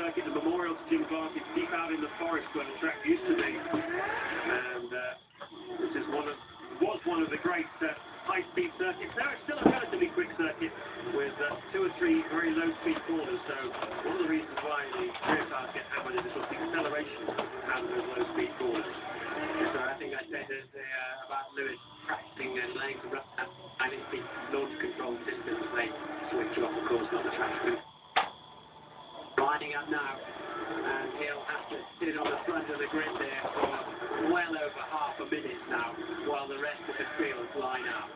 circuit, the memorial to Jim Clark, is deep out in the forest where the track used to be. And this is was one of the great high-speed circuits. Now it's still a relatively quick circuit with 2 or 3 very low-speed corners. So one of the reasons why the rear cars get hammered is the acceleration out of those low-speed corners. So I think I said about Lewis practicing and laying some rough and it's the launch control systems they switch off, of course, not the track. Lining up now, and he'll have to sit on the front of the grid there for well over half a minute now, while the rest of the field line up.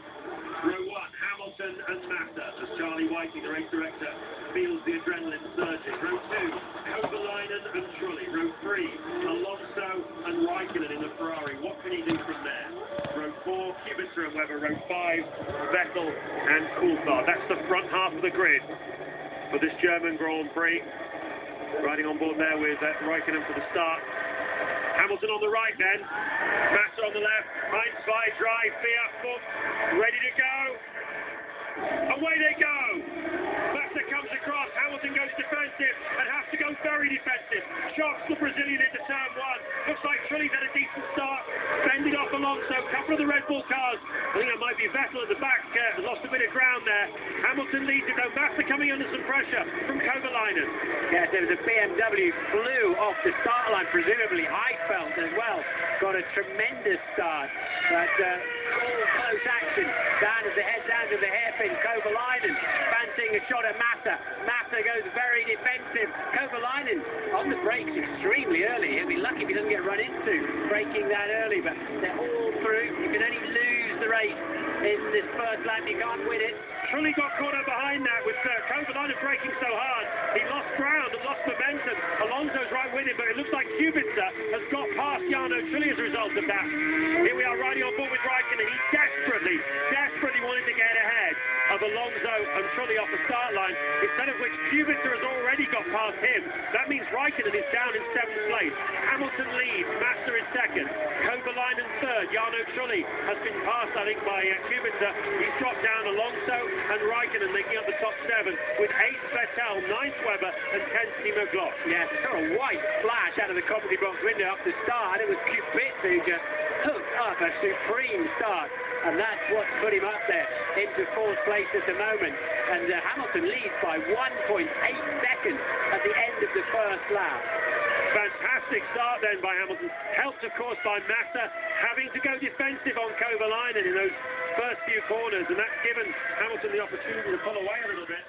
Row 1, Hamilton and Massa, as Charlie Whiting, the race director, feels the adrenaline surging. Row 2, Kovalainen and Trulli. Row 3, Alonso and Raikkonen in the Ferrari. What can he do from there? Row 4, Kubica and Webber. Row 5, Vettel and Coulthard. That's the front half of the grid for this German Grand Prix. Riding on board there with Raikkonen for the start. Hamilton on the right then. Massa on the left. Heinz, drive, Fiat, Foot, ready to go. Away they go. Massa comes across. Hamilton goes defensive and has to go very defensive. Shocks the Brazilian into turn 1. Looks like Trulli's had a decent start. Fending off Alonso. A couple of the Red Bull cars. I think that might be Vettel at the back. Lost a bit of ground there. Hamilton leads it though. Massa coming under some pressure from Kovalainen. Yes, there was a BMW flew off the start line, presumably Heifeld as well. Got a tremendous start, but all close action. Down to the hairpin. Kovalainen fancying a shot at Massa. Massa goes very defensive. Kovalainen on the brakes extremely early. He'll be lucky if he doesn't get run into braking that early, but they're all through. You can only lose the race in this first lap. You can't win it. Trulli got caught up behind that with Kovalainen braking so hard. He lost ground and lost momentum. Alonso's right with him, but it looks like Kubica has got past Jarno Trulli as a result of that. Here we are riding on board with Raikkonen. He desperately wanted to get ahead of Alonso and Trulli off the start line, instead of which Kubica has already got past him. That means Raikkonen is down in 7th place. Hamilton leads, Massa is 2nd, Kovalainen 3rd, Jarno Trulli has been passed, I think, by Kubica. He's dropped down. Alonso and Raikkonen making up the top 7, with 8th Vettel, 9th Webber and 10th Timo Glock. Yes, I saw a white flash out of the commentary box window up the start. It was Kubica who just hooked up a supreme start, and that's what's put him up there into 4th place at the moment. And Hamilton leads by 1.8 seconds at the end of the first lap. Fantastic start then by Hamilton, helped of course by Massa having to go defensive on Kovalainen in those first few corners, and that's given Hamilton the opportunity to pull away a little bit.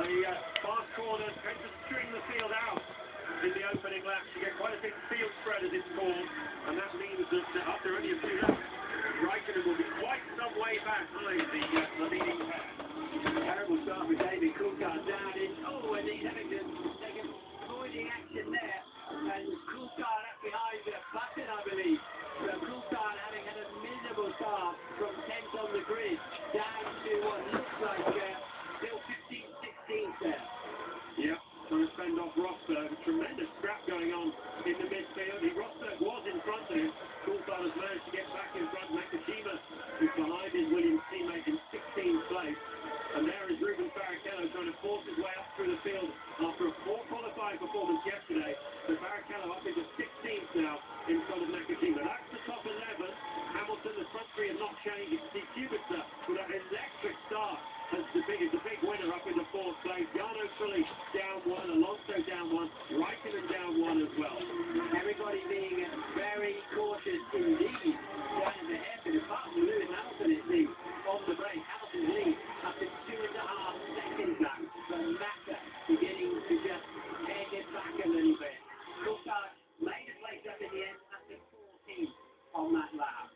The fast corners tend to string the field out in the opening laps. You get quite a big field spread as it's called, and that means that after only a few laps, Raikkonen will be quite some way back behind the leading pair. Terrible start with David Coulthard down in, and he's having to take a avoiding action there, and Coulthard up behind Button, I believe. So Coulthard having had a miserable start from 10th on the grid down to what looks like still 15th, 16th there. Yeah, trying to fend off Rosberg. A tremendous scrap going on in the midfield. Rosberg was in front of him. Coulthard has managed to get back in front. Nakajima is behind his Williams teammate in 16th place. And there is Rubens Barrichello trying to force his way up through the field after a poor qualifying performance yesterday. So Barrichello up into 16th now in front of Nakajima. That's the top 11. Hamilton, the front 3 have not changed. You can see Kubica with that electric start as the big winner up into 4th place. Jarno Trulli down 1, Alonso down 1, Raikkonen down 1 as well. Everybody being very cautious indeed down in the hairpin. Apart from Lewis Hamilton, it seems, on the break. Hamilton's lead up to 2.5 seconds now. But Massa beginning to just take it back a little bit. Coulthard made a place up in the end, up to 14 on that lap.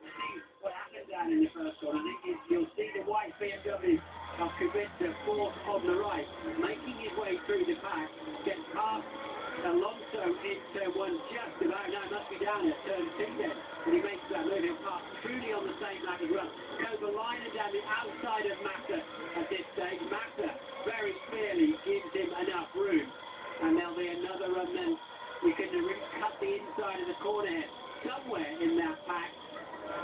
See what happened down in the first one. I think you'll see the white BMW of Kubica, 4th on the right, making his way through the pack, gets past Alonso in turn 1 just about. Now must be down at turn 2 then, but he makes that move. He'll pass truly on the same lap as well. Kovalainen down the outside of Massa at this stage. Massa very clearly gives him enough room, and there'll be another run then. We can cut the inside of the corner here. Somewhere in that pack,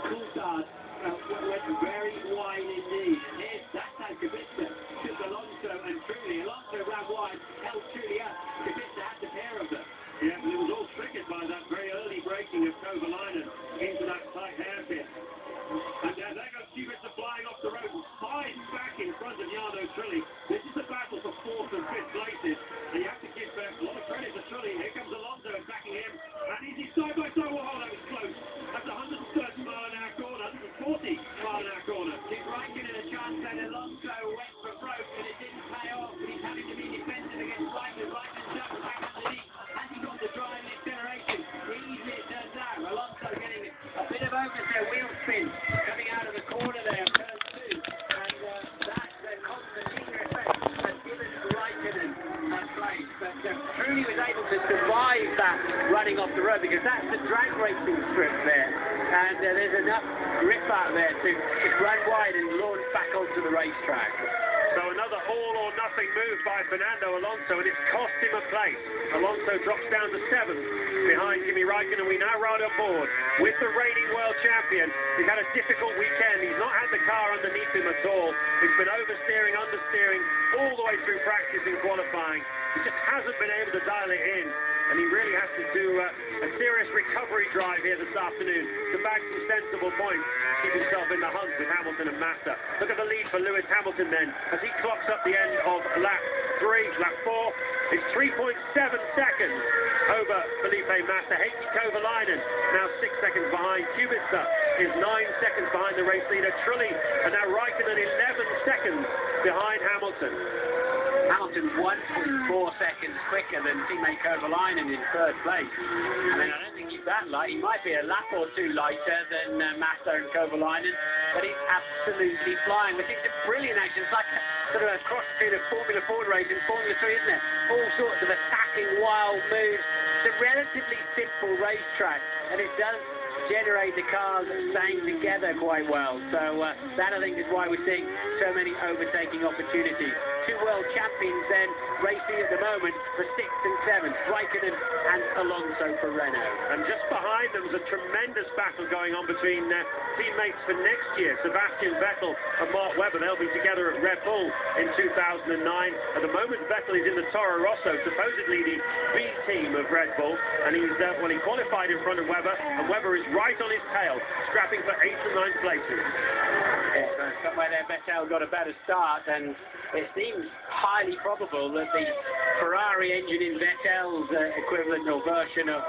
Coulthard went very wide indeed. Here's that's how Kubica took Alonso and Trulli. Alonso ran wide, held Trulli up. Kubica had the pair of them. Yeah, but it was all triggered by that very early braking of Kovalainen into that tight hairpin. And there goes Kubica flying off the road, 5 back in front of Jarno Trulli. This is a battle for 4th and 5th places, and you have to give a lot of credit to Trulli. Here comes Alonso attacking him, and he's side by side. Oh, that was close. That's a 130-mile-an-hour corner, 140-mile-an-hour corner. Did Raikkonen a chance that Alonso went for broke, and it didn't pay off, but he's having to be defended against Raikkonen. Raikkonen jumped back underneath. Has he got the drive and acceleration? Easy it turns out. Alonso getting a bit of oversteer wheel spin coming out of the corner there, turn 2. And that's the constant inner effect has given Raikkonen a place. But Trulli was able to survive that running off the road because that's the drag racing strip there. And there's enough grip out there to run wide and launch back onto the racetrack. So another all-or-nothing move by Fernando Alonso, and it's cost him a place. Alonso drops down to 7th behind Kimi Raikkonen. We now ride on board with the reigning world champion. He's had a difficult weekend. He's not had the car underneath him at all. He's been oversteering, understeering all the way through practice and qualifying. He just hasn't been able to dial it in, and he really has to do a serious recovery drive here this afternoon to bag some sensible points, keep himself in the hunt with Hamilton and Massa. Look at the lead for Lewis Hamilton then, as he clocks up the end of lap 4. It's 3.7 seconds over Felipe Massa. Heikki Kovalainen now 6 seconds behind. Kubica is 9 seconds behind the race leader. Trulli and now Raikkonen 11 seconds behind Hamilton. Hamilton's 1.4 seconds quicker than teammate Kovalainen in 3rd place. I mean, I don't think he's that light. He might be a lap or 2 lighter than Massa and Kovalainen, but he's absolutely flying. Which is a brilliant action. It's like a sort of a cross between a Formula Ford race and Formula 3, isn't it? All sorts of attacking, wild moves. It's a relatively simple racetrack, and it does generate the cars staying together quite well. So that, I think, is why we're seeing so many overtaking opportunities. 2 world champions then racing at the moment for 6th and 7th, Raikkonen and Alonso for Renault. And just behind them is a tremendous battle going on between teammates for next year, Sebastian Vettel and Mark Webber. They'll be together at Red Bull in 2009. At the moment, Vettel is in the Toro Rosso, supposedly the B team of Red Bull, and he's he qualified in front of Webber, and Webber is right on his tail, scrapping for 8th and 9th places. Somewhere there, Vettel got a better start, and it seems highly probable that the Ferrari engine in Vettel's equivalent or version of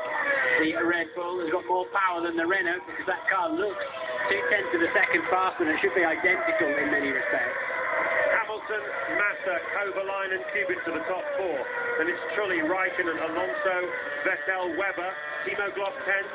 the Red Bull has got more power than the Renault, because that car looks 0.2 of a second faster, and it should be identical in many respects. Hamilton, Massa, Kovalainen, Kubica to the top 4. Then it's Trulli, Raikkonen, Alonso, Vettel, Webber, Timo Gloss 10th.